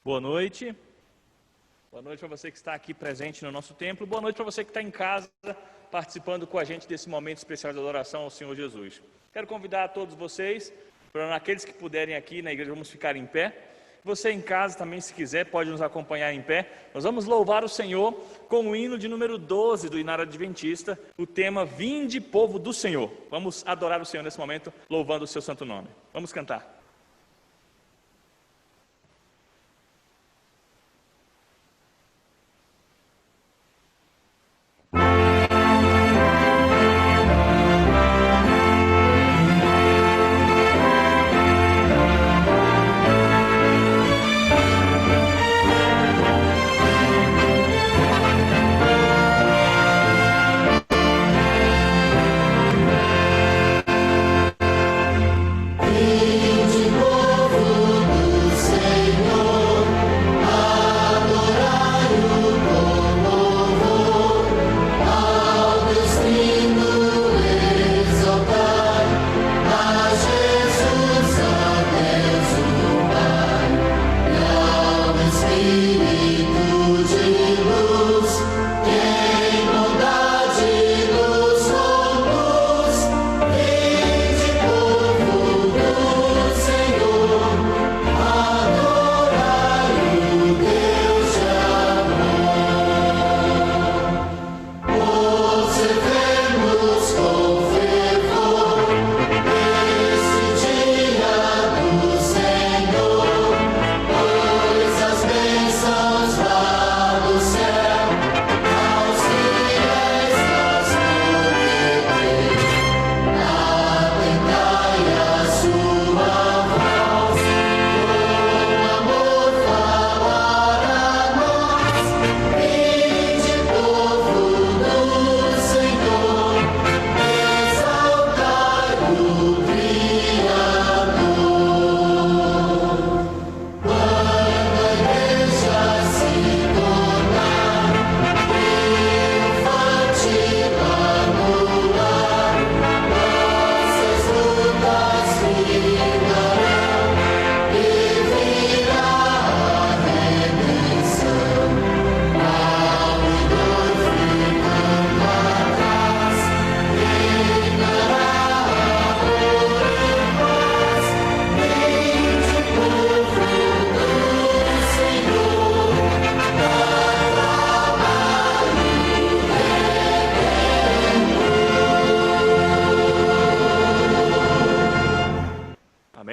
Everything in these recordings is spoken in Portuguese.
Boa noite. Boa noite para você que está aqui presente no nosso templo. Boa noite para você que está em casa, participando com a gente desse momento especial de adoração ao Senhor Jesus. Quero convidar a todos vocês, para aqueles que puderem aqui na igreja, vamos ficar em pé. Você em casa também, se quiser, pode nos acompanhar em pé. Nós vamos louvar o Senhor com o hino de número 12 do Inário Adventista, o tema Vinde, Povo do Senhor. Vamos adorar o Senhor nesse momento, louvando o seu santo nome. Vamos cantar.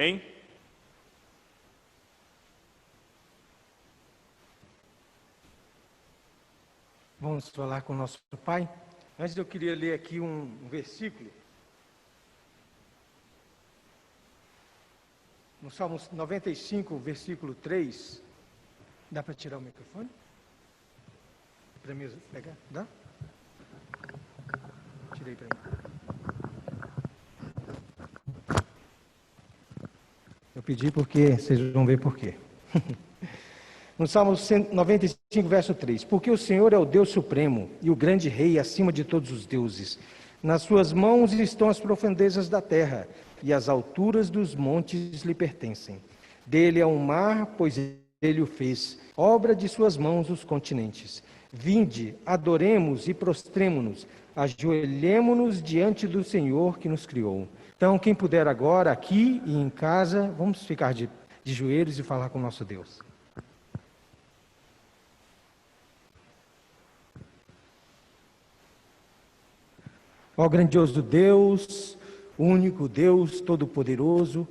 Amém? Vamos falar com o nosso Pai. Antes eu queria ler aqui um versículo. No Salmo 95, versículo 3. Dá para tirar o microfone? Para mim pegar? Dá? Tirei para mim. Eu pedi porque vocês vão ver por quê. No Salmo 95, verso 3. Porque o Senhor é o Deus supremo e o grande rei acima de todos os deuses. Nas suas mãos estão as profundezas da terra e as alturas dos montes lhe pertencem. Dele é o mar, pois ele o fez. Obra de suas mãos os continentes. Vinde, adoremos e prostremo-nos. Ajoelhemo-nos diante do Senhor que nos criou. Então, quem puder agora, aqui e em casa, vamos ficar de joelhos e falar com o nosso Deus. Ó grandioso Deus, único Deus, todo-poderoso,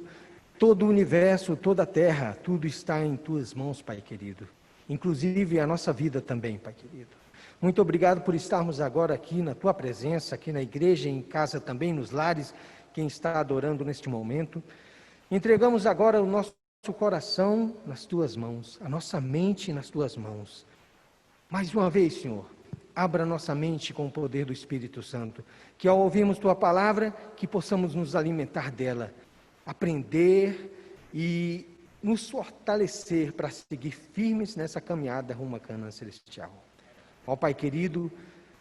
todo o universo, toda a terra, tudo está em tuas mãos, Pai querido. Inclusive a nossa vida também, Pai querido. Muito obrigado por estarmos agora aqui na tua presença, aqui na igreja, em casa também, nos lares, quem está adorando neste momento. Entregamos agora o nosso coração nas tuas mãos, a nossa mente nas tuas mãos. Mais uma vez, Senhor, abra nossa mente com o poder do Espírito Santo, que ao ouvirmos tua palavra, que possamos nos alimentar dela, aprender e nos fortalecer para seguir firmes nessa caminhada rumo à Canaã celestial. Ó Pai querido,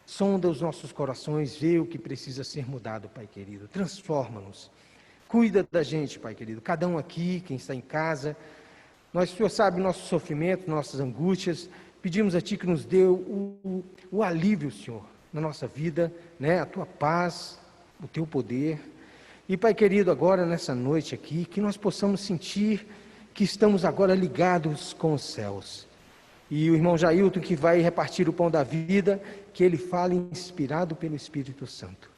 sonda os nossos corações, vê o que precisa ser mudado, Pai querido. Transforma-nos. Cuida da gente, Pai querido. Cada um aqui, quem está em casa, Nós, Senhor, sabe nosso sofrimento, nossas angústias. Pedimos a Ti que nos dê o alívio, Senhor, na nossa vida, né? A Tua paz, o Teu poder. E, Pai querido, agora nessa noite aqui, que nós possamos sentir que estamos agora ligados com os céus. E o irmão Jailton, que vai repartir o pão da vida, que ele fale inspirado pelo Espírito Santo.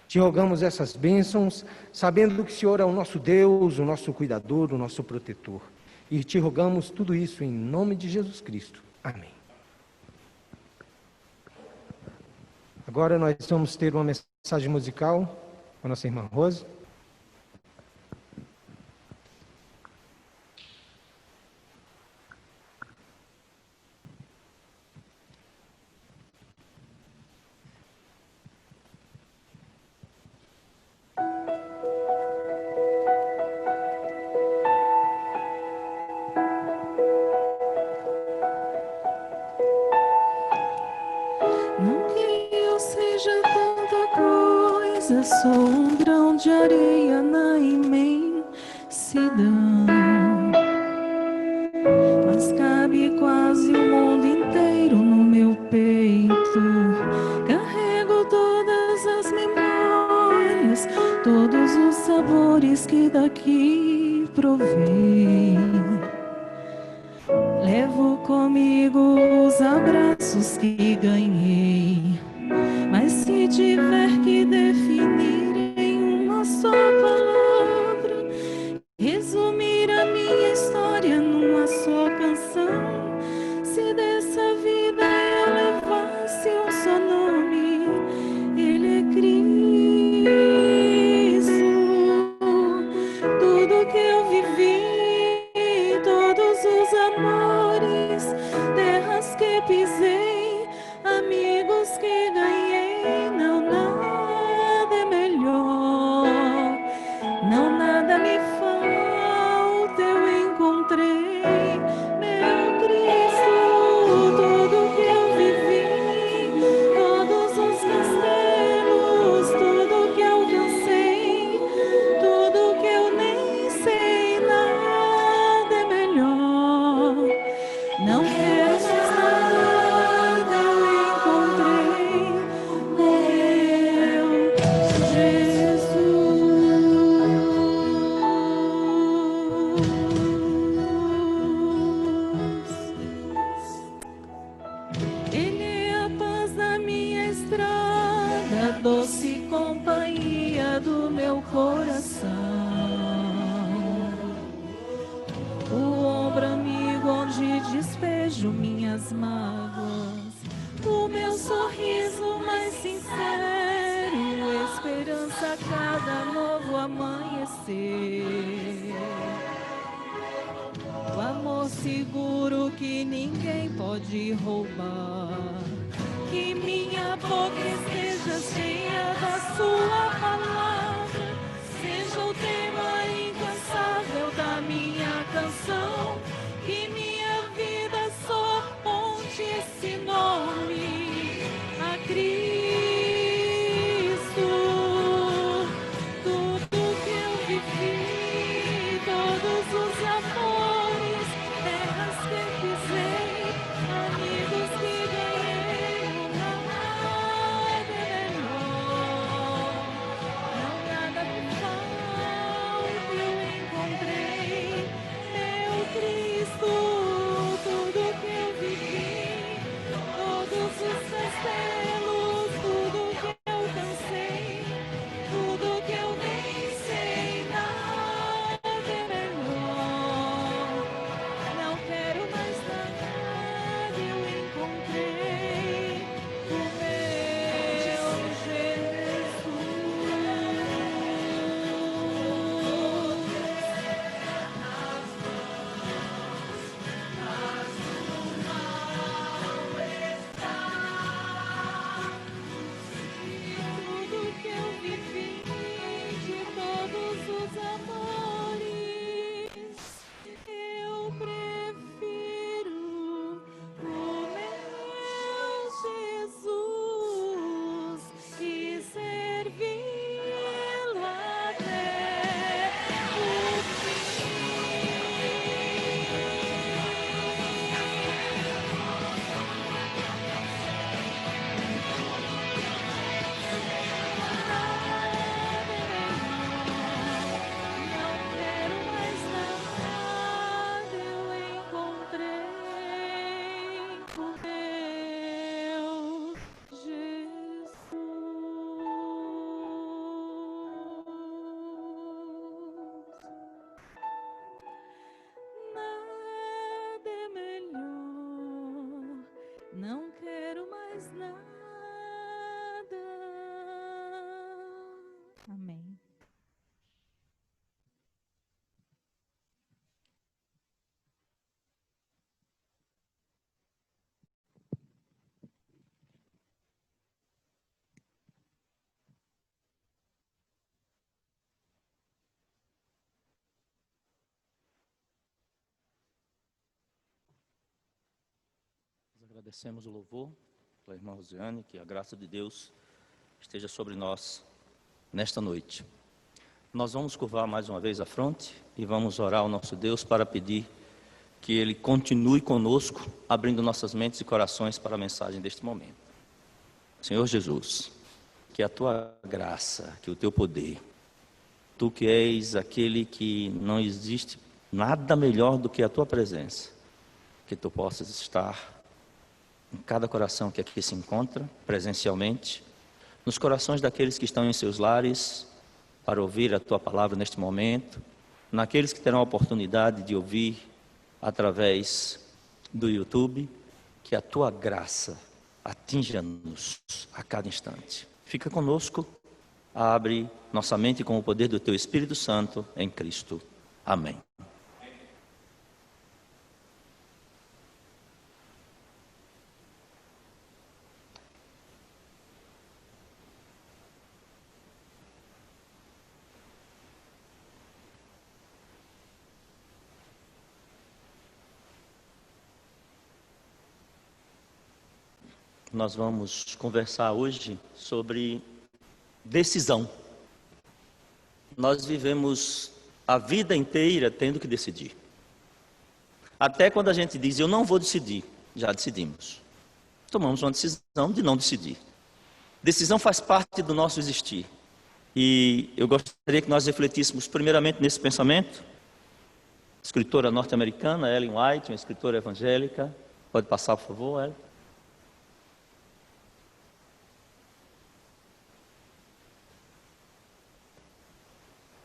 Te rogamos essas bênçãos, sabendo que o Senhor é o nosso Deus, o nosso cuidador, o nosso protetor. E te rogamos tudo isso em nome de Jesus Cristo. Amém. Agora nós vamos ter uma mensagem musical com a nossa irmã Rose. Sou um grão de areia na imensidão, mas cabe quase o mundo inteiro no meu peito. Carrego todas as memórias, todos os sabores que daqui provei. Levo comigo os abraços que ganhei. Mas se tiver que definir em uma só palavra, resumir a minha história numa só canção, se dessa vida eu levasse um só nome, Ele é Cristo. Tudo que eu vivi, todos os amores, terras que pisei, amigos que ganhei, não nada é melhor, não nada me falta, eu encontrei meu Cristo. Tudo que eu vivi, todos os castelos, tudo que alcancei, tudo que eu nem sei, nada é melhor, não quero mais nada, eu encontrei meu Jesus. Ele é a paz da minha estrada, doce companhia do meu coração, o ombro amigo onde despejo minhas mágoas, o meu sorriso mais sincero, esperança a cada novo amanhecer, o amor seguro que ninguém pode roubar, que minha boca esteja cheia da sua palavra, seja o tema incansável da minha canção, que minha vida só ponte esse nome a Cristo. Tudo que eu vivi, todos os amores, terras que pisei, amigos que ganhei, nada é melhor, não nada me falta, eu encontrei meu Cristo. não quero mais nada. Amém. Agradecemos o louvor pela irmã Rosiane, que a graça de Deus esteja sobre nós nesta noite. Nós vamos curvar mais uma vez a fronte e vamos orar ao nosso Deus para pedir que Ele continue conosco, abrindo nossas mentes e corações para a mensagem deste momento. Senhor Jesus, que a Tua graça, que o Teu poder, Tu que és aquele que não existe nada melhor do que a Tua presença, que Tu possas estar em cada coração que aqui se encontra, presencialmente, nos corações daqueles que estão em seus lares, para ouvir a Tua palavra neste momento, naqueles que terão a oportunidade de ouvir através do YouTube, que a Tua graça atinja-nos a cada instante. Fica conosco, abre nossa mente com o poder do Teu Espírito Santo em Cristo. Amém. Nós vamos conversar hoje sobre decisão. Nós vivemos a vida inteira tendo que decidir. Até quando a gente diz, eu não vou decidir, já decidimos. Tomamos uma decisão de não decidir. Decisão faz parte do nosso existir. E eu gostaria que nós refletíssemos primeiramente nesse pensamento. Escritora norte-americana, Ellen White, uma escritora evangélica. Pode passar, por favor, Ellen.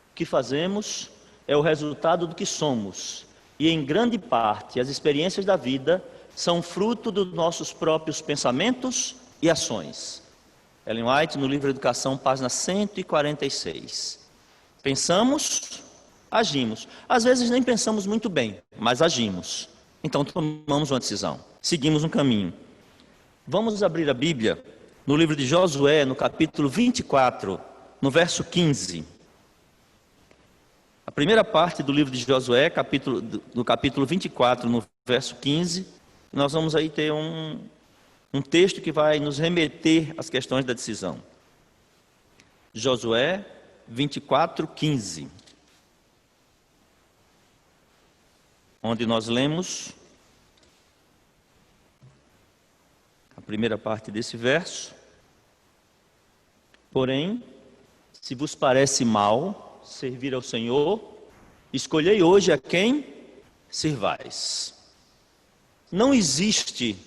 O que fazemos é o resultado do que somos, e em grande parte as experiências da vida são fruto dos nossos próprios pensamentos e ações. Ellen White, no livro Educação, página 146. Pensamos, agimos. Às vezes nem pensamos muito bem, mas agimos. Então tomamos uma decisão, seguimos um caminho. Vamos abrir a Bíblia no livro de Josué, no capítulo 24, no verso 15. A primeira parte do livro de Josué, no capítulo 24, no verso 15, nós vamos aí ter um texto que vai nos remeter às questões da decisão. Josué 24, 15. Onde nós lemos a primeira parte desse verso. Porém, se vos parece mal servir ao Senhor, escolhei hoje a quem servais. Não existe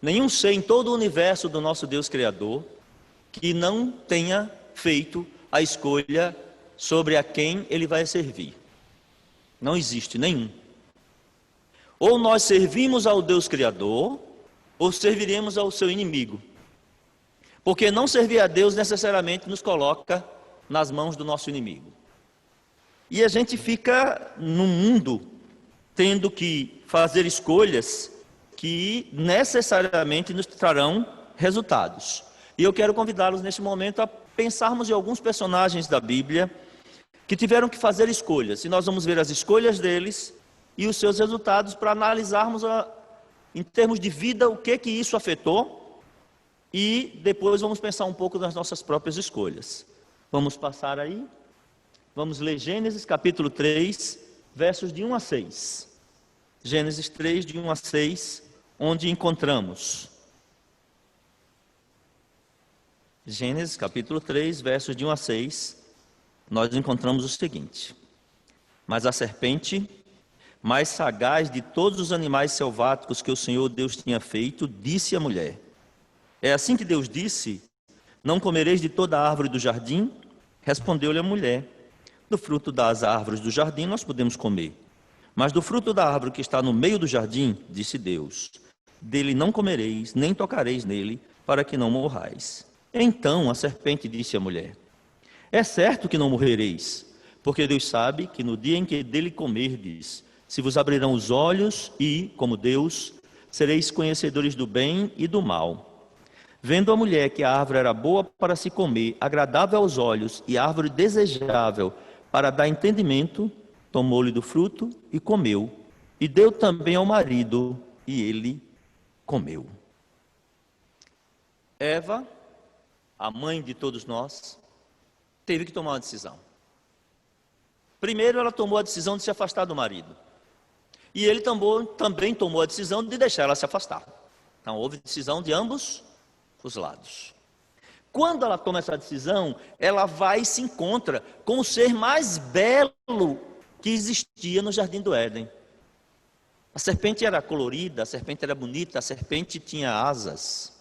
nenhum ser em todo o universo do nosso Deus Criador que não tenha feito a escolha sobre a quem ele vai servir. Não existe nenhum. Ou nós servimos ao Deus Criador, ou serviremos ao seu inimigo. Porque não servir a Deus necessariamente nos coloca nas mãos do nosso inimigo. E a gente fica no mundo tendo que fazer escolhas que necessariamente nos trarão resultados. E eu quero convidá-los neste momento a pensarmos em alguns personagens da Bíblia que tiveram que fazer escolhas. E nós vamos ver as escolhas deles e os seus resultados para analisarmos em termos de vida o que isso afetou. E depois vamos pensar um pouco nas nossas próprias escolhas. Vamos passar aí. Vamos ler Gênesis capítulo 3, versos de 1 a 6. Gênesis 3, de 1 a 6, onde encontramos. Gênesis capítulo 3, versos de 1 a 6, nós encontramos o seguinte. Mas a serpente, mais sagaz de todos os animais selváticos que o Senhor Deus tinha feito, disse à mulher: é assim que Deus disse: não comereis de toda a árvore do jardim? Respondeu-lhe a mulher: do fruto das árvores do jardim nós podemos comer, Mas do fruto da árvore que está no meio do jardim, disse Deus, dele não comereis, nem tocareis nele, para que não morrais. Então a serpente disse à mulher, é certo que não morrereis, porque Deus sabe que no dia em que dele comerdes, se vos abrirão os olhos e, como Deus, sereis conhecedores do bem e do mal. Vendo a mulher que a árvore era boa para se comer, agradável aos olhos e árvore desejável para dar entendimento, tomou-lhe do fruto e comeu, e deu também ao marido, e ele comeu. Eva, a mãe de todos nós, teve que tomar uma decisão. Primeiro, ela tomou a decisão de se afastar do marido. E ele também tomou a decisão de deixar ela se afastar. Então, houve decisão de ambos os lados. Quando ela toma essa decisão, ela vai e se encontra com o ser mais belo que existia no Jardim do Éden. A serpente era colorida, a serpente era bonita, a serpente tinha asas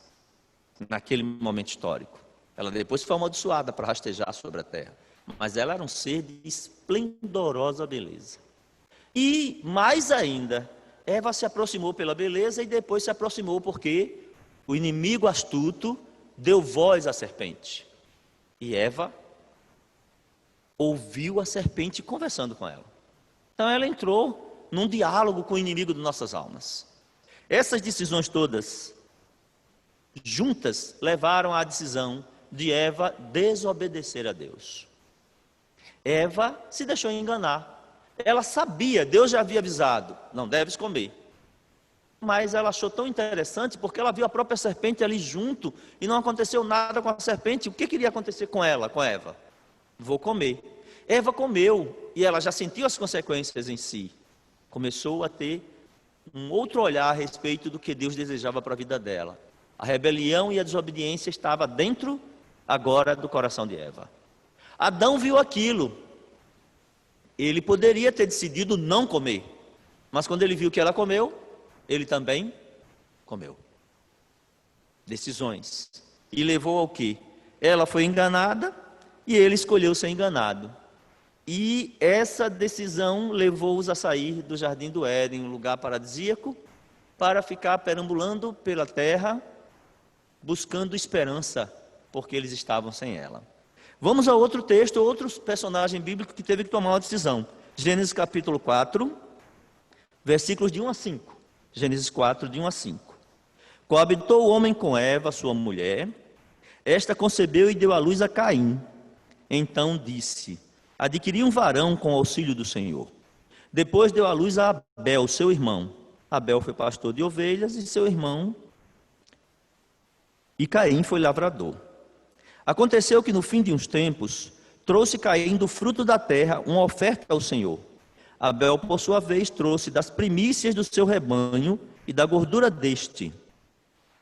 naquele momento histórico. Ela depois foi amaldiçoada para rastejar sobre a terra. Mas ela era um ser de esplendorosa beleza. E, mais ainda, Eva se aproximou pela beleza e depois se aproximou porque o inimigo astuto deu voz à serpente. E Eva ouviu a serpente conversando com ela. Então ela entrou num diálogo com o inimigo de nossas almas. Essas decisões todas, juntas, levaram à decisão de Eva desobedecer a Deus. Eva se deixou enganar. Ela sabia, Deus já havia avisado, não deves comer. Mas ela achou tão interessante porque ela viu a própria serpente ali junto e não aconteceu nada com a serpente. O que iria acontecer com ela, com Eva? Vou comer. Eva comeu e ela já sentiu as consequências em si. Começou a ter um outro olhar a respeito do que Deus desejava para a vida dela. A rebelião e a desobediência estava dentro agora do coração de Eva. Adão viu aquilo. Ele poderia ter decidido não comer, mas quando ele viu que ela comeu, ele também comeu. Decisões. E levou ao quê? Ela foi enganada e ele escolheu ser enganado. E essa decisão levou-os a sair do Jardim do Éden, um lugar paradisíaco, para ficar perambulando pela terra, buscando esperança, porque eles estavam sem ela. Vamos a outro texto, outro personagem bíblico que teve que tomar uma decisão. Gênesis capítulo 4, versículos de 1 a 5. Gênesis 4, de 1 a 5. Coabitou o homem com Eva, sua mulher. Esta concebeu e deu à luz a Caim. Então disse, adquiri um varão com o auxílio do Senhor. Depois deu à luz a Abel, seu irmão. Abel foi pastor de ovelhas e seu irmão. E Caim foi lavrador. Aconteceu que no fim de uns tempos, trouxe Caim do fruto da terra uma oferta ao Senhor. Abel, por sua vez, trouxe das primícias do seu rebanho e da gordura deste.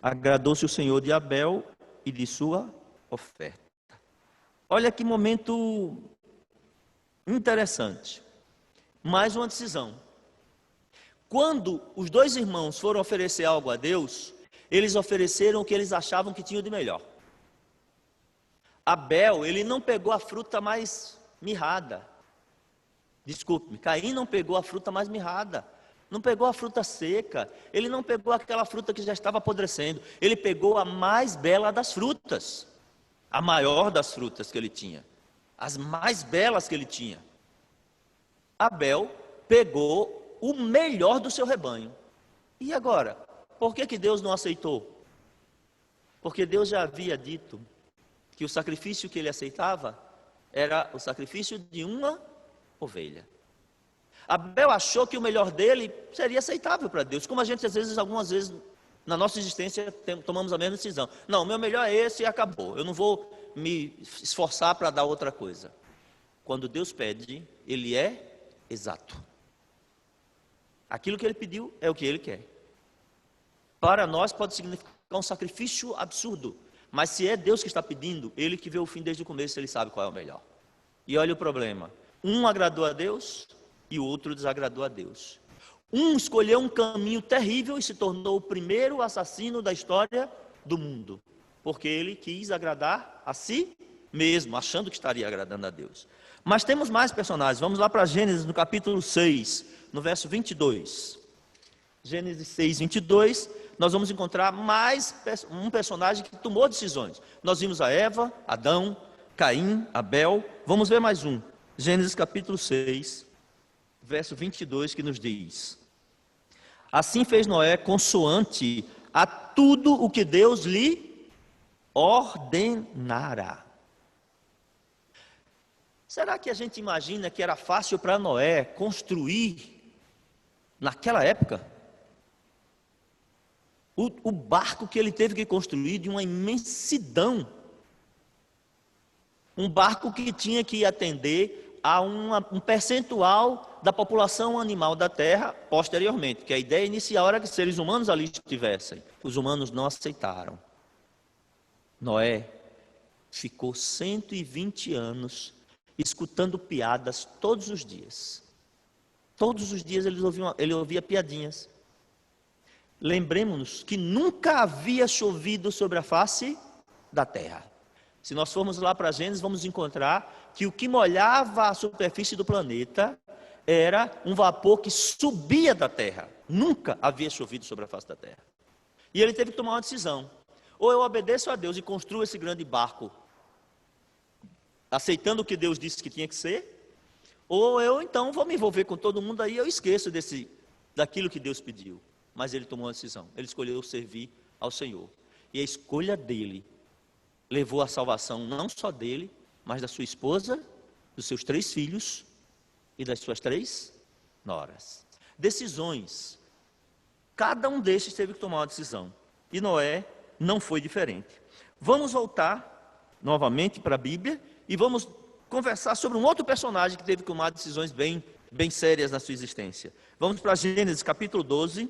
Agradou-se o Senhor de Abel e de sua oferta. Olha que momento interessante. Mais uma decisão. Quando os dois irmãos foram oferecer algo a Deus, eles ofereceram o que eles achavam que tinham de melhor. Abel, ele não pegou a fruta mais mirrada. Desculpe-me, Caim não pegou a fruta mais mirrada. Não pegou a fruta seca. Ele não pegou aquela fruta que já estava apodrecendo. Ele pegou a mais bela das frutas. A maior das frutas que ele tinha. As mais belas que ele tinha. Abel pegou o melhor do seu rebanho. E agora? Por que Deus não aceitou? Porque Deus já havia dito que o sacrifício que ele aceitava era o sacrifício de uma ovelha. Abel achou que o melhor dele seria aceitável para Deus, como a gente algumas vezes, na nossa existência, tomamos a mesma decisão. Não, o meu melhor é esse e acabou, eu não vou me esforçar para dar outra coisa. Quando Deus pede, ele é exato. Aquilo que ele pediu é o que ele quer. Para nós pode significar um sacrifício absurdo, mas se é Deus que está pedindo, ele que vê o fim desde o começo, ele sabe qual é o melhor. E olha o problema, um agradou a Deus e o outro desagradou a Deus. Um escolheu um caminho terrível e se tornou o primeiro assassino da história do mundo, porque ele quis agradar a si mesmo, achando que estaria agradando a Deus. Mas temos mais personagens. Vamos lá para Gênesis, no capítulo 6, no verso 22. Gênesis 6, 22, nós vamos encontrar mais um personagem que tomou decisões. Nós vimos a Eva, Adão, Caim, Abel. Vamos ver mais um. Gênesis capítulo 6, verso 22, que nos diz: assim fez Noé consoante a tudo o que Deus lhe ordenara. Será que a gente imagina que era fácil para Noé construir naquela época? O barco que ele teve que construir de uma imensidão. Um barco que tinha que atender a um percentual da população animal da terra posteriormente, que a ideia inicial era que seres humanos ali estivessem. Os humanos não aceitaram. Noé ficou 120 anos escutando piadas todos os dias. Todos os dias ele ouvia piadinhas. Lembremos-nos que nunca havia chovido sobre a face da terra. Se nós formos lá para Gênesis, vamos encontrar que o que molhava a superfície do planeta era um vapor que subia da terra. Nunca havia chovido sobre a face da terra. E ele teve que tomar uma decisão. Ou eu obedeço a Deus e construo esse grande barco, aceitando o que Deus disse que tinha que ser, ou eu então vou me envolver com todo mundo aí, eu esqueço daquilo que Deus pediu. Mas ele tomou uma decisão, ele escolheu servir ao Senhor. E a escolha dele levou à salvação não só dele, mas da sua esposa, dos seus 3 filhos e das suas 3 noras. Decisões. Cada um desses teve que tomar uma decisão. E Noé não foi diferente. Vamos voltar novamente para a Bíblia e vamos conversar sobre um outro personagem que teve que tomar decisões bem sérias na sua existência. Vamos para Gênesis capítulo 12.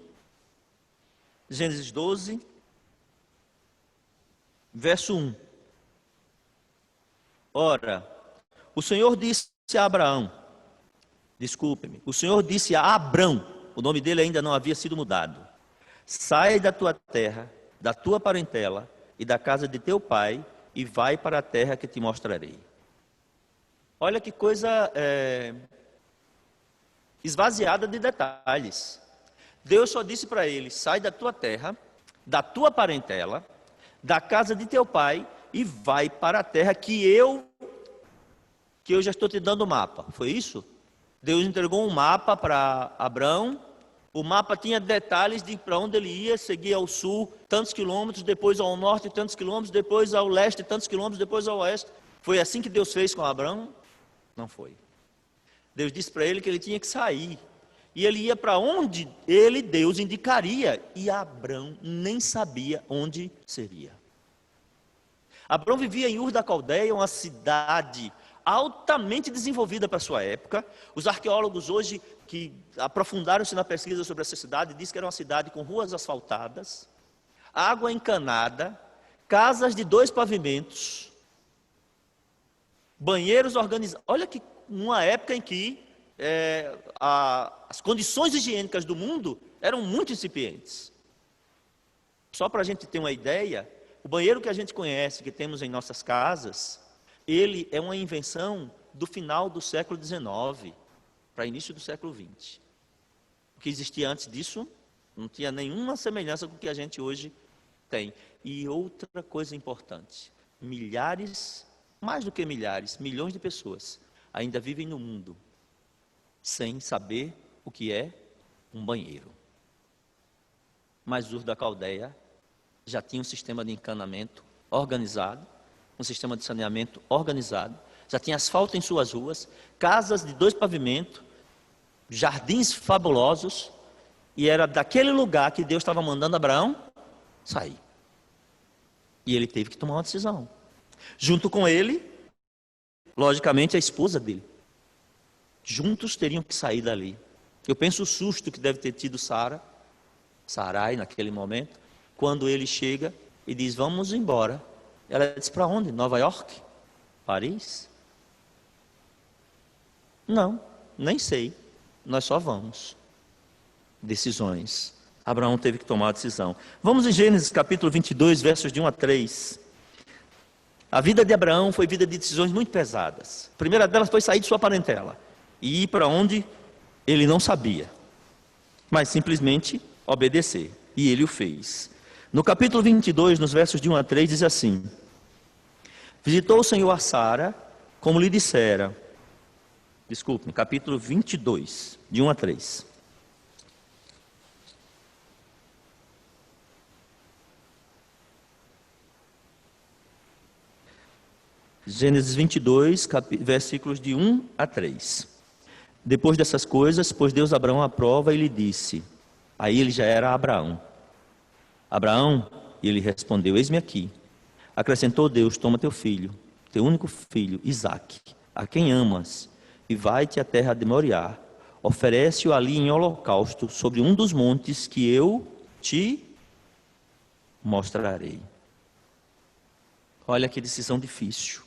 Gênesis 12, verso 1. Ora, o Senhor disse a Abraão, o Senhor disse a Abrão, o nome dele ainda não havia sido mudado: sai da tua terra, da tua parentela e da casa de teu pai e vai para a terra que te mostrarei. Olha que coisa esvaziada de detalhes. Deus só disse para ele: sai da tua terra, da tua parentela, da casa de teu pai e vai para a terra que eu já estou te dando o mapa. Foi isso? Deus entregou um mapa para Abrão. O mapa tinha detalhes de para onde ele ia, seguia ao sul tantos quilômetros, depois ao norte tantos quilômetros, depois ao leste tantos quilômetros, depois ao oeste. Foi assim que Deus fez com Abrão? Não foi. Deus disse para ele que ele tinha que sair. E ele ia para onde Deus indicaria. E Abrão nem sabia onde seria. Abrão vivia em Ur da Caldeia, uma cidade altamente desenvolvida para a sua época. Os arqueólogos hoje que aprofundaram-se na pesquisa sobre essa cidade dizem que era uma cidade com ruas asfaltadas, água encanada, casas de 2 pavimentos, banheiros organizados. Olha que uma época em que as condições higiênicas do mundo eram muito incipientes. Só para a gente ter uma ideia, o banheiro que a gente conhece, que temos em nossas casas, ele é uma invenção do final do século XIX para início do século XX. O que existia antes disso não tinha nenhuma semelhança com o que a gente hoje tem. E outra coisa importante: milhares, mais do que milhares, milhões de pessoas ainda vivem no mundo sem saber o que é um banheiro. Mas Ur da Caldeia já tinha um sistema de encanamento organizado, um sistema de saneamento organizado, já tinha asfalto em suas ruas, casas de 2 pavimentos, jardins fabulosos, e era daquele lugar que Deus estava mandando Abraão sair. E ele teve que tomar uma decisão. Junto com ele, logicamente, a esposa dele. Juntos teriam que sair dali. Eu penso o susto que deve ter tido Sarai naquele momento, quando ele chega e diz: vamos embora. Ela diz: para onde? Nova York? Paris? Não, nem sei. Nós só vamos. Decisões. Abraão teve que tomar a decisão. Vamos em Gênesis capítulo 22, versos de 1 a 3. A vida de Abraão foi vida de decisões muito pesadas. A primeira delas foi sair de sua parentela e ir para onde Ele não sabia, mas simplesmente obedecer. E ele o fez. No capítulo 22, nos versos de 1 a 3, diz assim: visitou o Senhor a Sara, como lhe dissera. Desculpe, capítulo 22, de 1 a 3. Gênesis 22, versículos de 1 a 3. Depois dessas coisas, pôs Deus Abraão à prova e lhe disse, aí ele já era Abraão. Abraão, e ele respondeu, eis-me aqui. Acrescentou Deus, toma teu filho, teu único filho, Isaque, a quem amas, e vai-te à terra de Moriá, oferece-o ali em holocausto, sobre um dos montes que eu te mostrarei. Olha que decisão difícil.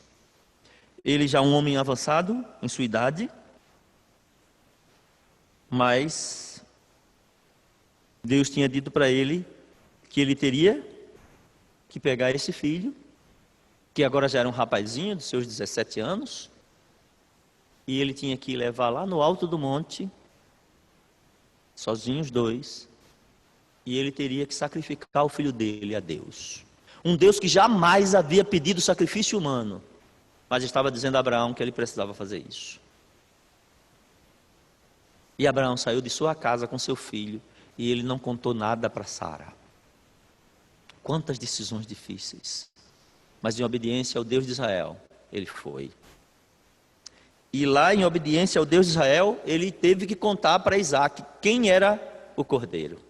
Ele já um homem avançado em sua idade, mas Deus tinha dito para ele que ele teria que pegar esse filho, que agora já era um rapazinho de seus 17 anos, e ele tinha que levar lá no alto do monte, sozinhos dois, e ele teria que sacrificar o filho dele a Deus. Um Deus que jamais havia pedido sacrifício humano, mas estava dizendo a Abraão que ele precisava fazer isso. E Abraão saiu de sua casa com seu filho, e ele não contou nada para Sara. Quantas decisões difíceis. Mas em obediência ao Deus de Israel, ele foi. E lá em obediência ao Deus de Israel, ele teve que contar para Isaque quem era o cordeiro.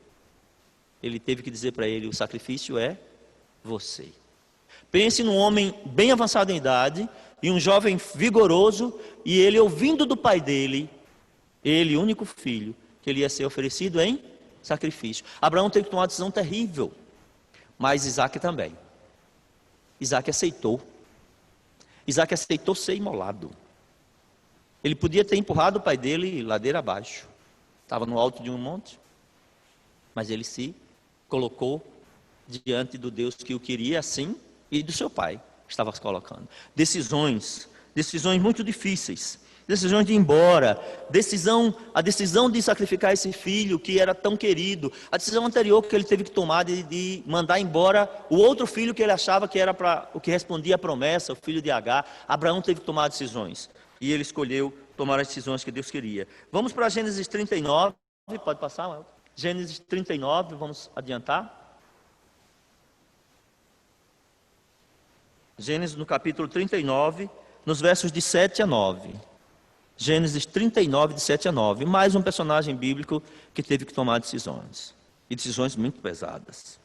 Ele teve que dizer para ele, o sacrifício é você. Pense num homem bem avançado em idade, e um jovem vigoroso, e ele ouvindo do pai dele, ele, único filho, que ele ia ser oferecido em sacrifício. Abraão teve que tomar uma decisão terrível, mas Isaque também. Isaque aceitou. Isaque aceitou ser imolado. Ele podia ter empurrado o pai dele ladeira abaixo. Estava no alto de um monte, mas ele se colocou diante do Deus que o queria assim, e do seu pai estava se colocando. Decisões muito difíceis. Decisões de ir embora, a decisão de sacrificar esse filho que era tão querido, a decisão anterior que ele teve que tomar de mandar embora o outro filho que ele achava que era para o que respondia à promessa, o filho de Agar. Abraão teve que tomar decisões, e ele escolheu tomar as decisões que Deus queria. Vamos para Gênesis 39, pode passar, Elton? Gênesis 39, vamos adiantar. Gênesis no capítulo 39, nos versos de 7 a 9. Gênesis 39, de 7 a 9. Mais um personagem bíblico que teve que tomar decisões. E decisões muito pesadas.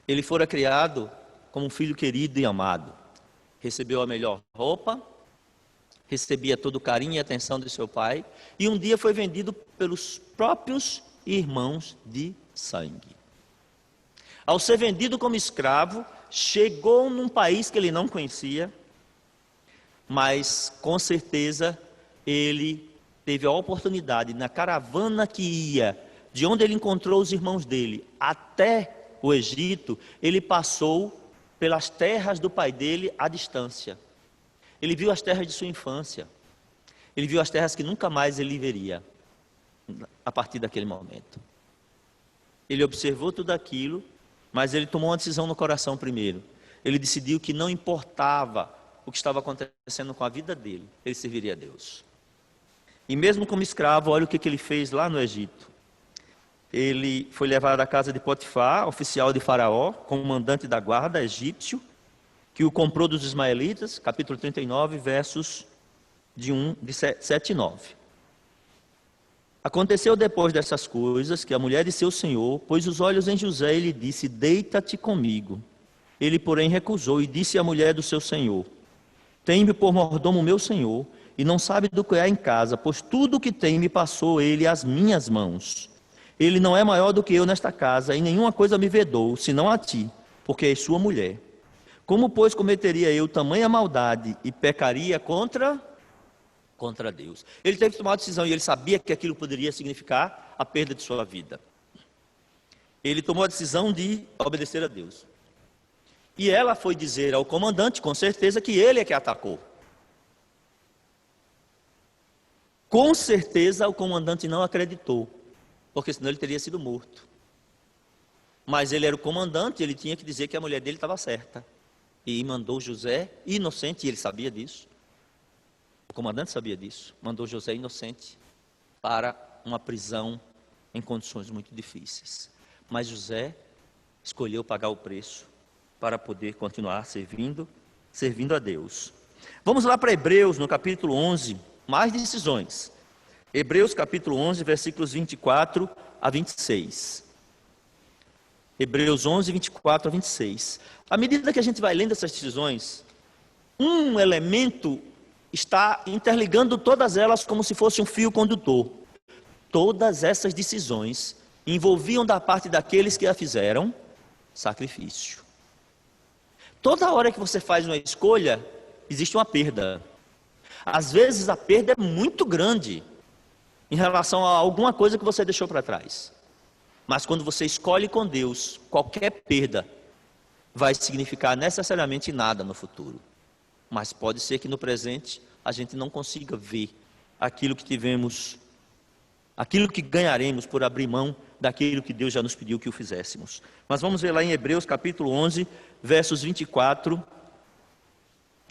Ele fora criado como um filho querido e amado. Recebeu a melhor roupa, recebia todo o carinho e atenção de seu pai, e um dia foi vendido pelos próprios irmãos de sangue. Ao ser vendido como escravo, chegou num país que ele não conhecia, mas com certeza ele teve a oportunidade, na caravana que ia, de onde ele encontrou os irmãos dele, até o Egito, ele passou pelas terras do pai dele à distância. Ele viu as terras de sua infância, ele viu as terras que nunca mais ele veria, a partir daquele momento. Ele observou tudo aquilo, mas ele tomou uma decisão no coração primeiro. Ele decidiu que não importava o que estava acontecendo com a vida dele, ele serviria a Deus. E mesmo como escravo, olha o que ele fez lá no Egito. Ele foi levado à casa de Potifar, oficial de Faraó, comandante da guarda egípcio, que o comprou dos ismaelitas, capítulo 39, versos de 7 e 9. Aconteceu depois dessas coisas que a mulher de seu senhor pôs os olhos em José e lhe disse, deita-te comigo. Ele, porém, recusou e disse à mulher do seu senhor, tem-me por mordomo o meu senhor, e não sabe do que há em casa, pois tudo o que tem me passou ele às minhas mãos. Ele não é maior do que eu nesta casa, e nenhuma coisa me vedou, senão a ti, porque és sua mulher. Como, pois, cometeria eu tamanha maldade e pecaria contra Deus? Ele teve que tomar uma decisão, e ele sabia que aquilo poderia significar a perda de sua vida. Ele tomou a decisão de obedecer a Deus. E ela foi dizer ao comandante, com certeza, que ele é que atacou. Com certeza o comandante não acreditou, porque senão ele teria sido morto. Mas ele era o comandante, ele tinha que dizer que a mulher dele estava certa. E mandou José inocente, e ele sabia disso. O comandante sabia disso. Mandou José inocente para uma prisão em condições muito difíceis. Mas José escolheu pagar o preço para poder continuar servindo a Deus. Vamos lá para Hebreus, no capítulo 11, mais decisões. Hebreus capítulo 11, versículos 24 a 26. Hebreus 11, 24 a 26. À medida que a gente vai lendo essas decisões, um elemento está interligando todas elas como se fosse um fio condutor. Todas essas decisões envolviam da parte daqueles que a fizeram sacrifício. Toda hora que você faz uma escolha, existe uma perda. Às vezes a perda é muito grande em relação a alguma coisa que você deixou para trás. Mas quando você escolhe com Deus, qualquer perda vai significar necessariamente nada no futuro. Mas pode ser que no presente a gente não consiga ver aquilo que tivemos, aquilo que ganharemos por abrir mão daquilo que Deus já nos pediu que o fizéssemos. Mas vamos ver lá em Hebreus capítulo 11, versos 24.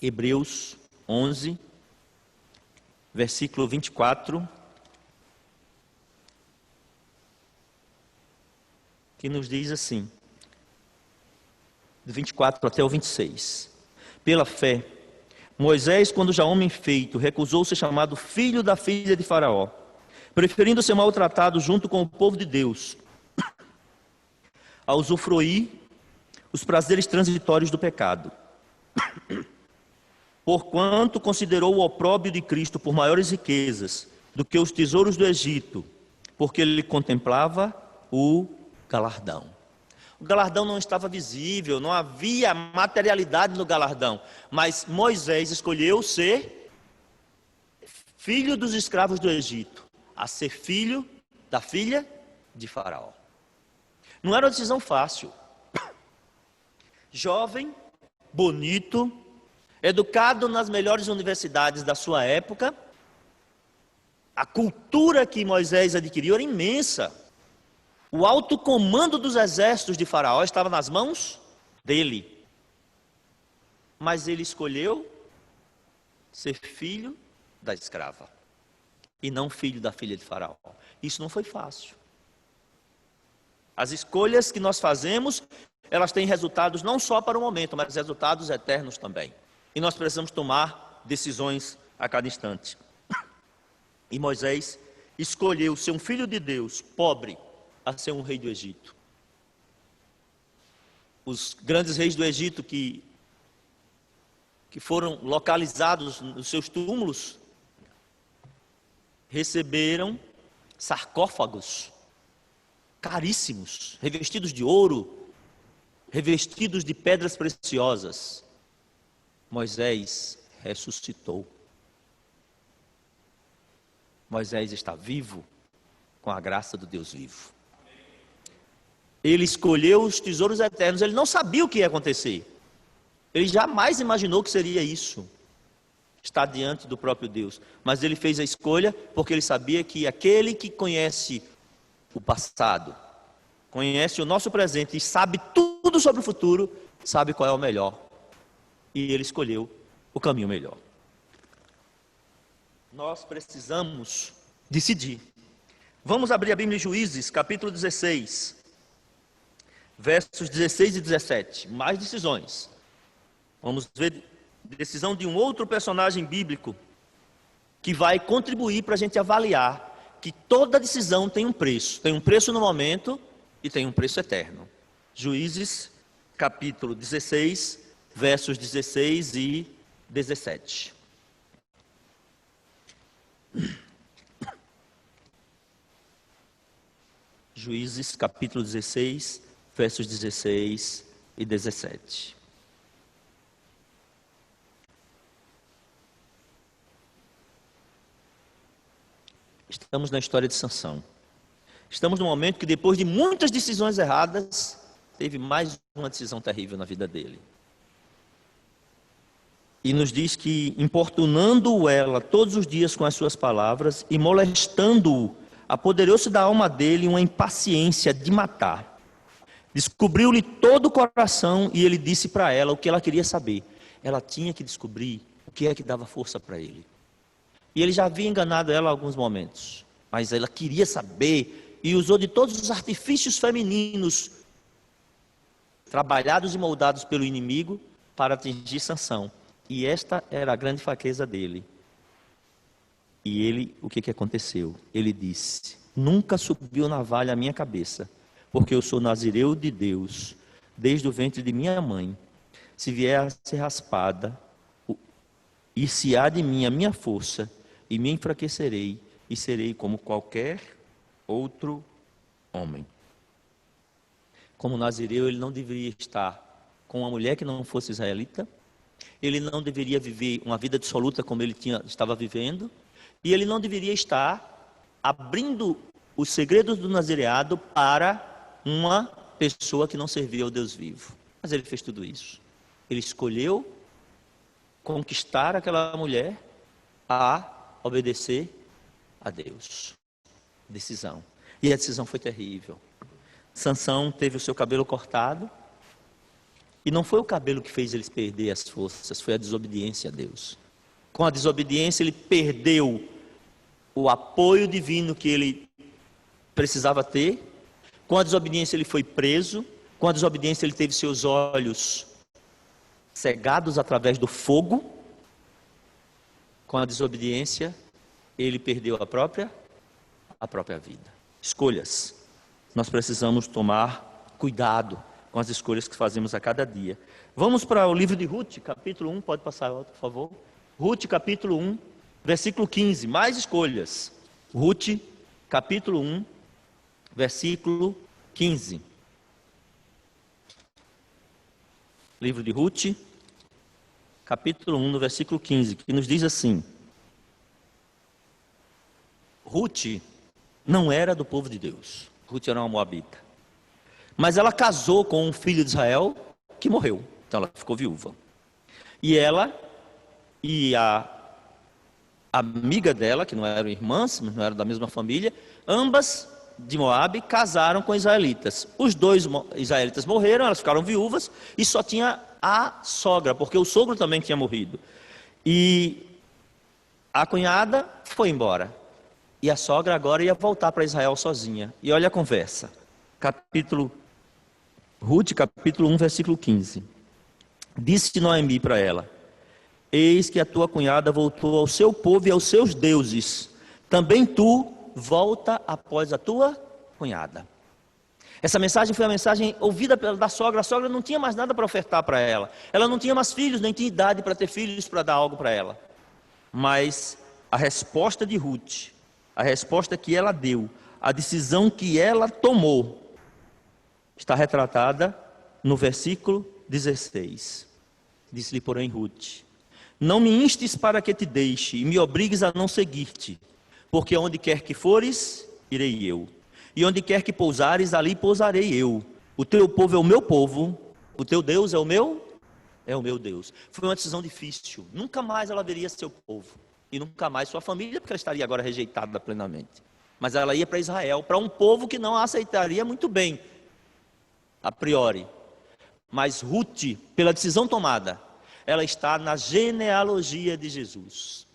Hebreus 11, versículo 24. Que nos diz assim, do 24 até o 26. Pela fé, Moisés, quando já homem feito, recusou ser chamado filho da filha de Faraó, preferindo ser maltratado junto com o povo de Deus, a usufruir os prazeres transitórios do pecado. Porquanto considerou o opróbrio de Cristo por maiores riquezas do que os tesouros do Egito, porque ele contemplava o galardão. O galardão não estava visível, não havia materialidade no galardão, mas Moisés escolheu ser filho dos escravos do Egito, a ser filho da filha de Faraó. Não era uma decisão fácil. Jovem, bonito, educado nas melhores universidades da sua época, a cultura que Moisés adquiriu era imensa. O alto comando dos exércitos de Faraó estava nas mãos dele. Mas ele escolheu ser filho da escrava e não filho da filha de Faraó. Isso não foi fácil. As escolhas que nós fazemos, elas têm resultados não só para o momento, mas resultados eternos também. E nós precisamos tomar decisões a cada instante. E Moisés escolheu ser um filho de Deus, pobre, a ser um rei do Egito. Os grandes reis do Egito que foram localizados nos seus túmulos, receberam sarcófagos caríssimos, revestidos de ouro, revestidos de pedras preciosas. Moisés ressuscitou. Moisés está vivo com a graça do Deus vivo. Ele escolheu os tesouros eternos, ele não sabia o que ia acontecer. Ele jamais imaginou que seria isso, estar diante do próprio Deus. Mas ele fez a escolha porque ele sabia que aquele que conhece o passado, conhece o nosso presente e sabe tudo sobre o futuro, sabe qual é o melhor. E ele escolheu o caminho melhor. Nós precisamos decidir. Vamos abrir a Bíblia em Juízes, capítulo 16, versos 16 e 17. Mais decisões. Vamos ver decisão de um outro personagem bíblico que vai contribuir para a gente avaliar que toda decisão tem um preço. Tem um preço no momento e tem um preço eterno. Juízes, capítulo 16, versos 16 e 17. Juízes, capítulo 16, versos 16 e 17. Estamos na história de Sansão. Estamos no momento que, depois de muitas decisões erradas, teve mais uma decisão terrível na vida dele. E nos diz que, importunando-o ela todos os dias com as suas palavras e molestando-o, apoderou-se da alma dele uma impaciência de matar. Descobriu-lhe todo o coração e ele disse para ela o que ela queria saber. Ela tinha que descobrir o que é que dava força para ele. E ele já havia enganado ela em alguns momentos, mas ela queria saber e usou de todos os artifícios femininos trabalhados e moldados pelo inimigo para atingir Sansão. E esta era a grande fraqueza dele. E ele, o que aconteceu? Ele disse: nunca subiu navalha à minha cabeça, porque eu sou nazireu de Deus, desde o ventre de minha mãe. Se vier a ser raspada, e se há de mim a minha força, e me enfraquecerei, e serei como qualquer outro homem. Como nazireu, ele não deveria estar com uma mulher que não fosse israelita, ele não deveria viver uma vida dissoluta como ele estava vivendo, e ele não deveria estar abrindo os segredos do nazireado para uma pessoa que não servia ao Deus vivo. Mas ele fez tudo isso. Ele escolheu conquistar aquela mulher a obedecer a Deus. Decisão. E a decisão foi terrível. Sansão teve o seu cabelo cortado, e não foi o cabelo que fez ele perder as forças, foi a desobediência a Deus. Com a desobediência ele perdeu o apoio divino que ele precisava ter. Com a desobediência ele foi preso. Com a desobediência ele teve seus olhos cegados através do fogo. Com a desobediência ele perdeu a própria vida. Escolhas. Nós precisamos tomar cuidado com as escolhas que fazemos a cada dia. Vamos para o livro de Ruth, capítulo 1, pode passar, por favor. Ruth, capítulo 1, versículo 15, mais escolhas. Ruth, capítulo 1, versículo 15. Livro de Ruth, capítulo 1, no versículo 15, que nos diz assim: Ruth não era do povo de Deus. Ruth era uma moabita. Mas ela casou com um filho de Israel que morreu. Então ela ficou viúva. E ela e a amiga dela, que não eram irmãs, mas não eram da mesma família, ambas de Moabe casaram com israelitas. Os dois israelitas morreram, elas ficaram viúvas e só tinha a sogra, porque o sogro também tinha morrido. E a cunhada foi embora. E a sogra agora ia voltar para Israel sozinha. E olha a conversa. Ruth, capítulo 1, versículo 15. Disse Noemi para ela: eis que a tua cunhada voltou ao seu povo e aos seus deuses. Também tu volta após a tua cunhada. Essa mensagem foi a mensagem ouvida da sogra. A sogra não tinha mais nada para ofertar para ela. Ela não tinha mais filhos, nem tinha idade para ter filhos, para dar algo para ela. Mas a resposta de Ruth, a resposta que ela deu, a decisão que ela tomou, está retratada no versículo 16. Disse-lhe, porém, Ruth: não me instes para que te deixe e me obrigues a não seguir-te, porque onde quer que fores, irei eu, e onde quer que pousares, ali pousarei eu. O teu povo é o meu povo, o teu Deus é o meu Deus. Foi uma decisão difícil. Nunca mais ela veria seu povo, e nunca mais sua família, porque ela estaria agora rejeitada plenamente. Mas ela ia para Israel, para um povo que não a aceitaria muito bem, a priori. Mas Ruth, pela decisão tomada, ela está na genealogia de Jesus.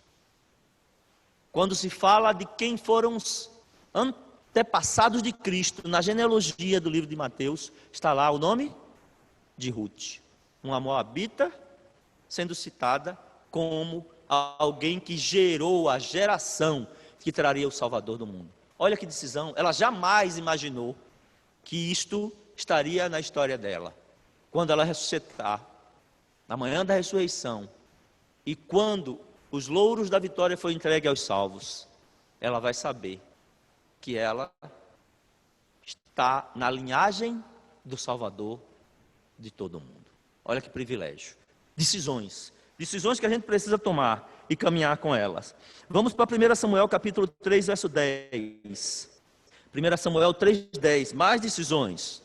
Quando se fala de quem foram os antepassados de Cristo, na genealogia do livro de Mateus, está lá o nome de Ruth, uma moabita, sendo citada como alguém que gerou a geração que traria o Salvador do mundo. Olha que decisão. Ela jamais imaginou que isto estaria na história dela. Quando ela ressuscitar, na manhã da ressurreição, e quando os louros da vitória forem entregues aos salvos, ela vai saber que ela está na linhagem do Salvador de todo mundo. Olha que privilégio. Decisões que a gente precisa tomar e caminhar com elas. Vamos para 1 Samuel capítulo 3, verso 10. 1 Samuel 3, 10, mais decisões.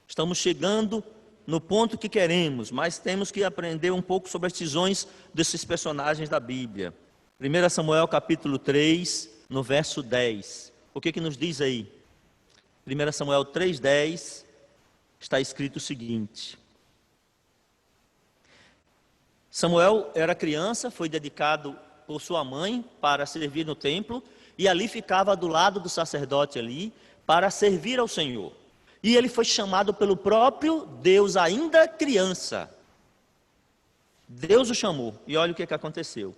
Estamos chegando no ponto que queremos, mas temos que aprender um pouco sobre as decisões desses personagens da Bíblia. 1 Samuel capítulo 3, no verso 10. O que nos diz aí? 1 Samuel 3,10, está escrito o seguinte: Samuel era criança, foi dedicado por sua mãe para servir no templo, e ali ficava do lado do sacerdote ali, para servir ao Senhor. E ele foi chamado pelo próprio Deus, ainda criança. Deus o chamou, e olha o que aconteceu.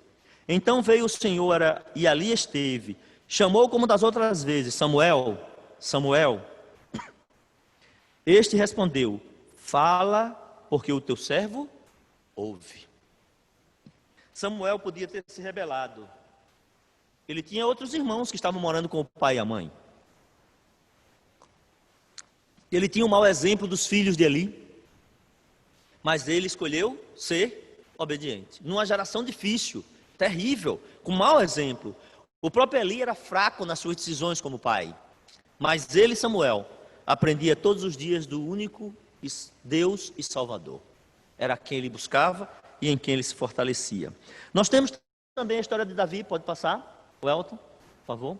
Então veio o Senhor e ali esteve, chamou como das outras vezes: Samuel, Samuel. Este respondeu: fala, porque o teu servo ouve. Samuel podia ter se rebelado. Ele tinha outros irmãos que estavam morando com o pai e a mãe. Ele tinha um mau exemplo dos filhos de Eli, mas ele escolheu ser obediente. Numa geração difícil, terrível, com mau exemplo. O próprio Eli era fraco nas suas decisões como pai, mas ele, Samuel, aprendia todos os dias do único Deus e Salvador. Era quem ele buscava e em quem ele se fortalecia. Nós temos também a história de Davi, pode passar, o Elton, por favor.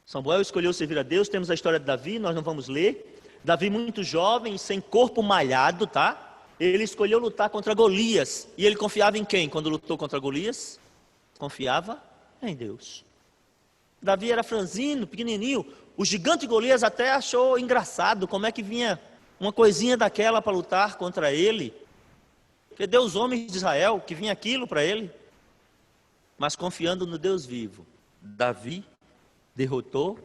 Samuel escolheu servir a Deus, temos a história de Davi, nós não vamos ler. Davi muito jovem, sem corpo malhado, tá? Ele escolheu lutar contra Golias. E ele confiava em quem quando lutou contra Golias? Confiava em Deus. Davi era franzino, pequenininho. O gigante Golias até achou engraçado como é que vinha uma coisinha daquela para lutar contra ele. Porque Deus, os homens de Israel, que vinha aquilo para ele. Mas confiando no Deus vivo, Davi derrotou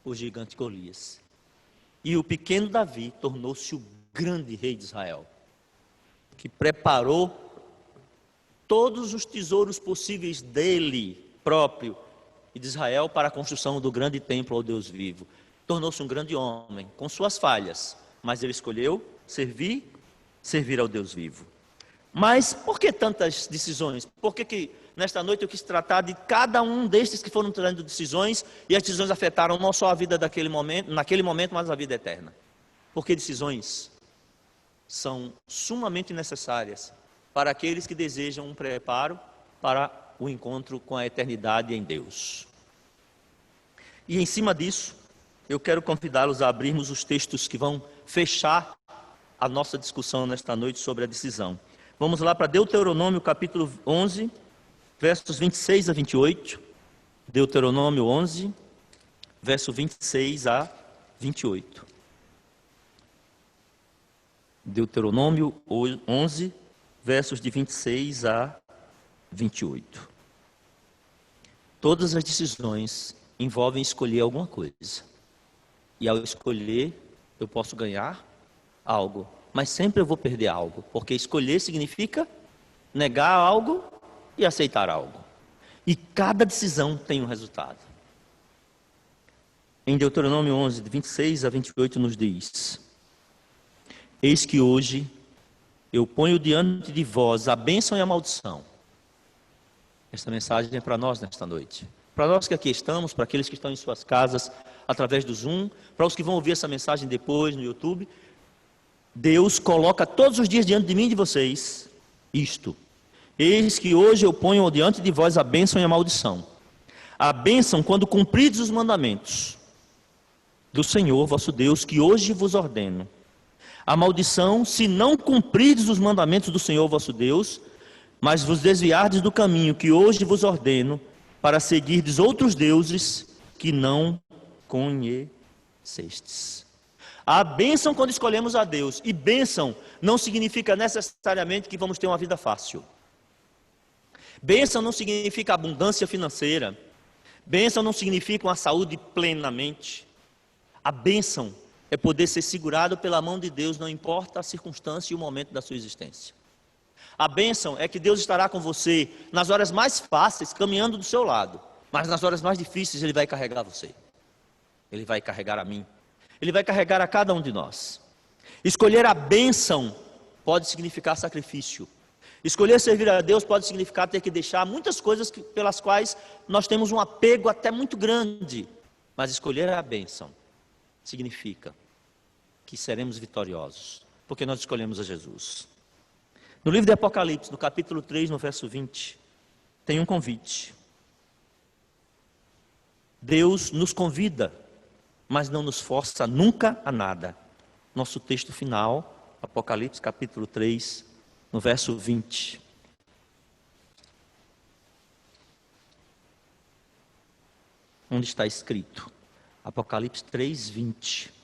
o gigante Golias. E o pequeno Davi tornou-se o grande rei de Israel, que preparou todos os tesouros possíveis dele próprio e de Israel para a construção do grande templo ao Deus vivo. Tornou-se um grande homem, com suas falhas, mas ele escolheu servir ao Deus vivo. Mas por que tantas decisões? Por que nesta noite eu quis tratar de cada um destes que foram tomando decisões, e as decisões afetaram não só a vida naquele momento, mas a vida eterna? Porque decisões são sumamente necessárias para aqueles que desejam um preparo para o encontro com a eternidade em Deus. E em cima disso, eu quero convidá-los a abrirmos os textos que vão fechar a nossa discussão nesta noite sobre a decisão. Vamos lá para Deuteronômio capítulo 11, versos 26 a 28. Deuteronômio 11, verso 26 a 28. Deuteronômio 11, versos de 26 a 28. Todas as decisões envolvem escolher alguma coisa. E ao escolher, eu posso ganhar algo. Mas sempre eu vou perder algo. Porque escolher significa negar algo e aceitar algo. E cada decisão tem um resultado. Em Deuteronômio 11, de 26 a 28 nos diz: eis que hoje eu ponho diante de vós a bênção e a maldição. Esta mensagem é para nós nesta noite. Para nós que aqui estamos, para aqueles que estão em suas casas, através do Zoom, para os que vão ouvir essa mensagem depois no YouTube. Deus coloca todos os dias diante de mim e de vocês isto: eis que hoje eu ponho diante de vós a bênção e a maldição. A bênção quando cumprides os mandamentos do Senhor vosso Deus, que hoje vos ordeno. A maldição, se não cumprides os mandamentos do Senhor vosso Deus, mas vos desviardes do caminho que hoje vos ordeno, para seguirdes outros deuses que não conhecestes. A bênção quando escolhemos a Deus. E bênção não significa necessariamente que vamos ter uma vida fácil. Bênção não significa abundância financeira. Bênção não significa uma saúde plenamente. A bênção é poder ser segurado pela mão de Deus, não importa a circunstância e o momento da sua existência. A bênção é que Deus estará com você nas horas mais fáceis, caminhando do seu lado. Mas nas horas mais difíceis Ele vai carregar você. Ele vai carregar a mim. Ele vai carregar a cada um de nós. Escolher a bênção pode significar sacrifício. Escolher servir a Deus pode significar ter que deixar muitas coisas pelas quais nós temos um apego até muito grande. Mas escolher a bênção significa que seremos vitoriosos, porque nós escolhemos a Jesus. No livro de Apocalipse, no capítulo 3, no verso 20, tem um convite. Deus nos convida, mas não nos força nunca a nada. Nosso texto final, Apocalipse capítulo 3, no verso 20. Onde está escrito? Apocalipse 3, 20.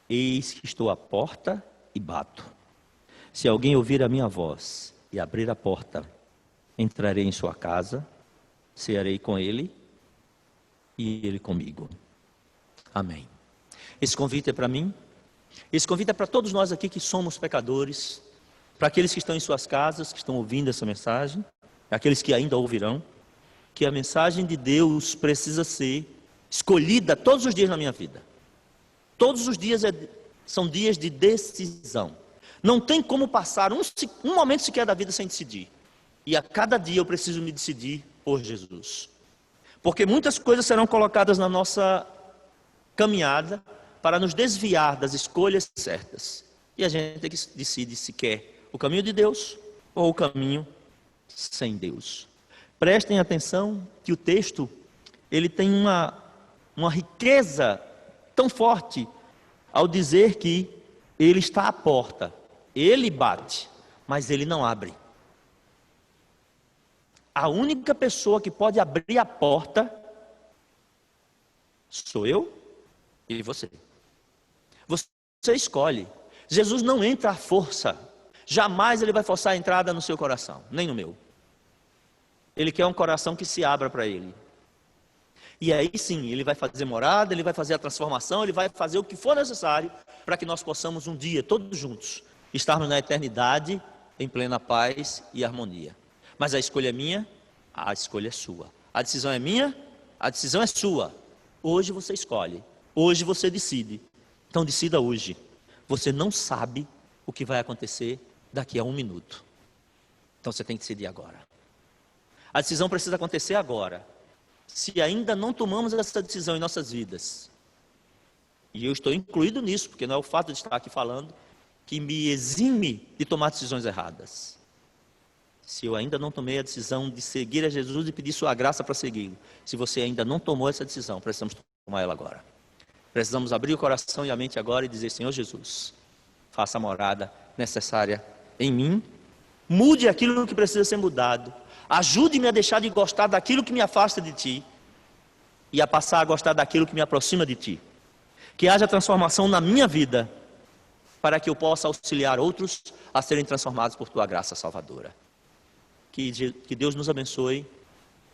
Eis que estou à porta e bato. Se alguém ouvir a minha voz e abrir a porta, entrarei em sua casa, cearei com ele e ele comigo. Amém. Esse convite é para mim. Esse convite é para todos nós aqui que somos pecadores, para aqueles que estão em suas casas, que estão ouvindo essa mensagem, aqueles que ainda ouvirão, que a mensagem de Deus precisa ser escolhida todos os dias na minha vida. Todos os dias são dias de decisão. Não tem como passar um momento sequer da vida sem decidir. E a cada dia eu preciso me decidir por Jesus. Porque muitas coisas serão colocadas na nossa caminhada para nos desviar das escolhas certas. E a gente tem que decidir se quer o caminho de Deus ou o caminho sem Deus. Prestem atenção que o texto, ele tem uma riqueza tão forte ao dizer que ele está à porta. Ele bate, mas ele não abre. A única pessoa que pode abrir a porta sou eu e você. Você escolhe. Jesus não entra à força. Jamais ele vai forçar a entrada no seu coração, nem no meu. Ele quer um coração que se abra para ele. E aí sim, ele vai fazer morada, ele vai fazer a transformação, ele vai fazer o que for necessário para que nós possamos um dia, todos juntos, estarmos na eternidade em plena paz e harmonia. Mas a escolha é minha, a escolha é sua. A decisão é minha, a decisão é sua. Hoje você escolhe, hoje você decide. Então decida hoje. Você não sabe o que vai acontecer daqui a 1 minuto. Então você tem que decidir agora. A decisão precisa acontecer agora. Se ainda não tomamos essa decisão em nossas vidas, e eu estou incluído nisso, porque não é o fato de estar aqui falando que me exime de tomar decisões erradas. Se eu ainda não tomei a decisão de seguir a Jesus e pedir sua graça para segui-lo, se você ainda não tomou essa decisão, precisamos tomar ela agora. Precisamos abrir o coração e a mente agora e dizer: Senhor Jesus, faça a morada necessária em mim, mude aquilo que precisa ser mudado, ajude-me a deixar de gostar daquilo que me afasta de Ti e a passar a gostar daquilo que me aproxima de Ti. Que haja transformação na minha vida para que eu possa auxiliar outros a serem transformados por Tua graça salvadora. Que Deus nos abençoe,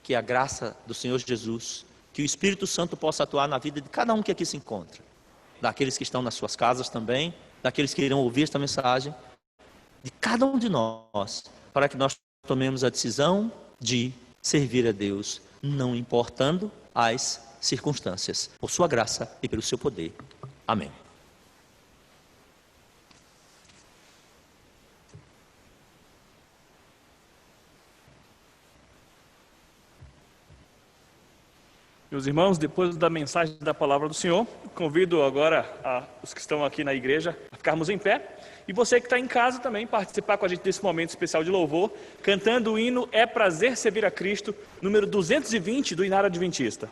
que a graça do Senhor Jesus, que o Espírito Santo possa atuar na vida de cada um que aqui se encontra, daqueles que estão nas suas casas também, daqueles que irão ouvir esta mensagem, de cada um de nós, para que nós tomemos a decisão de servir a Deus, não importando as circunstâncias, por sua graça e pelo seu poder. Amém. Meus irmãos, depois da mensagem da palavra do Senhor, convido agora os que estão aqui na igreja a ficarmos em pé. E você que está em casa também, participar com a gente desse momento especial de louvor, cantando o hino É Prazer Servir a Cristo, número 220 do Inário Adventista.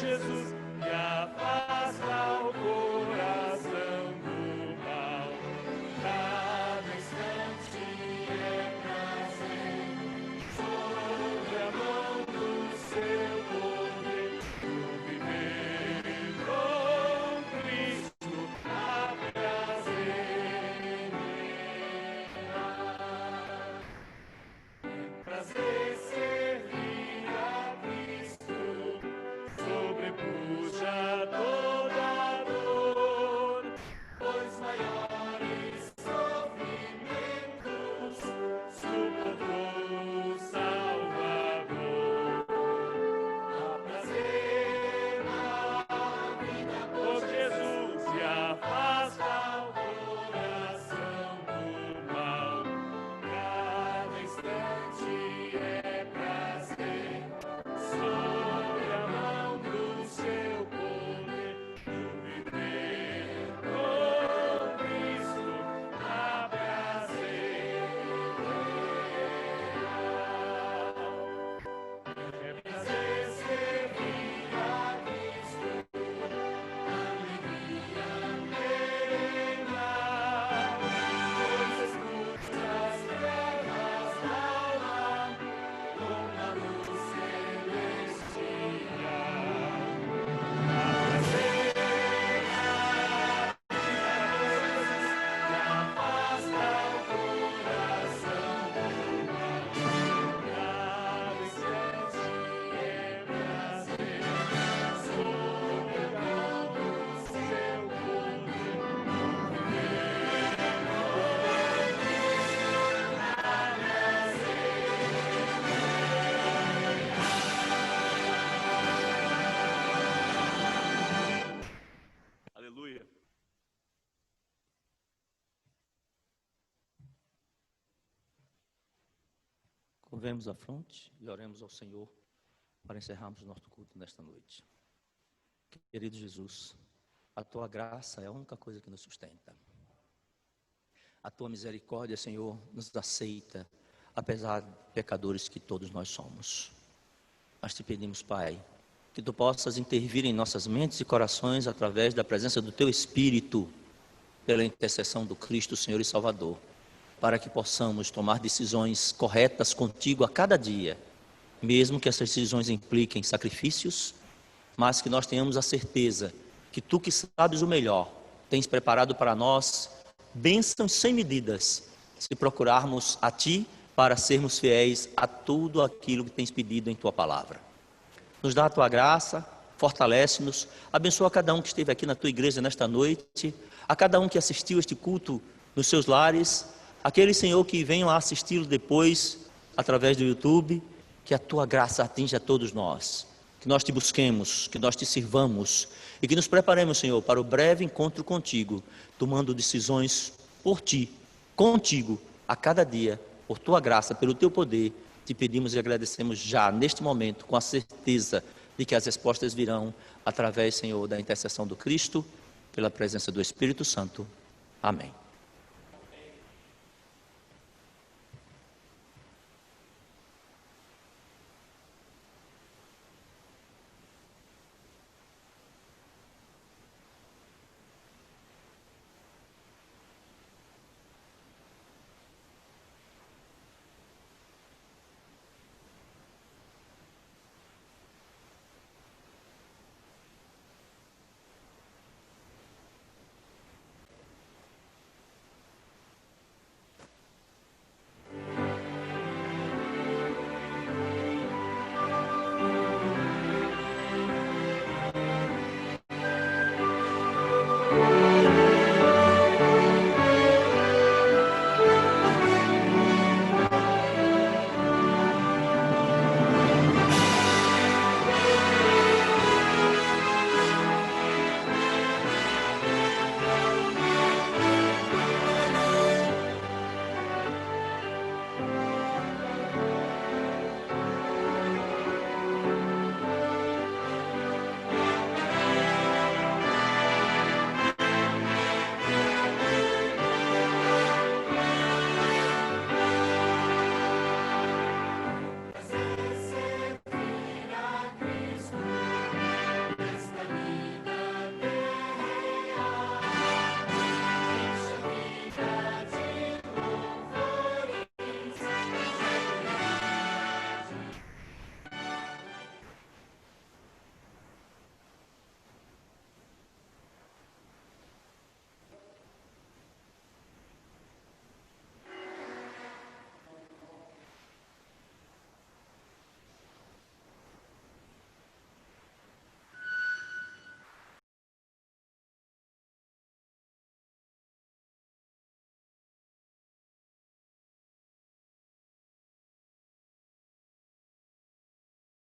Jesus, e afasta o coração do mal. Cada instante é prazer, sobre a mão do seu poder, tu viver com Cristo, há prazer em prazer servir a Cristo, sobrepuja toda dor, pois maiores sofrimentos suportou o Salvador. Há prazer na vida por Jesus e afasta o coração do mal. Cada instante é prazer, sobre a mão do seu poder, tu viver com Cristo, há prazer real. É prazer servir a Cristo, alegria plena, pois escutas trevas da alma, com a luz celestial. Há prazer na vida, que afasta o coração do mal. Cada instante é prazer, sobre a mão do seu poder, aleluia. Curvemos a fronte e oremos ao Senhor para encerrarmos o nosso culto nesta noite. Querido Jesus, a Tua graça é a única coisa que nos sustenta. A Tua misericórdia, Senhor, nos aceita, apesar de pecadores que todos nós somos. Nós te pedimos, Pai, que Tu possas intervir em nossas mentes e corações através da presença do Teu Espírito, pela intercessão do Cristo, Senhor e Salvador, para que possamos tomar decisões corretas contigo a cada dia, mesmo que essas decisões impliquem sacrifícios, mas que nós tenhamos a certeza que Tu que sabes o melhor, tens preparado para nós bênçãos sem medidas, se procurarmos a Ti para sermos fiéis a tudo aquilo que tens pedido em Tua palavra. Nos dá a Tua graça, fortalece-nos, abençoa cada um que esteve aqui na Tua igreja nesta noite, a cada um que assistiu este culto nos seus lares, aqueles, Senhor, que venham a assisti-lo depois, através do YouTube, que a Tua graça atinja a todos nós, que nós Te busquemos, que nós Te sirvamos e que nos preparemos, Senhor, para o breve encontro contigo, tomando decisões por Ti, contigo, a cada dia, por Tua graça, pelo Teu poder. Te pedimos e agradecemos já, neste momento, com a certeza de que as respostas virão através, Senhor, da intercessão do Cristo, pela presença do Espírito Santo. Amém.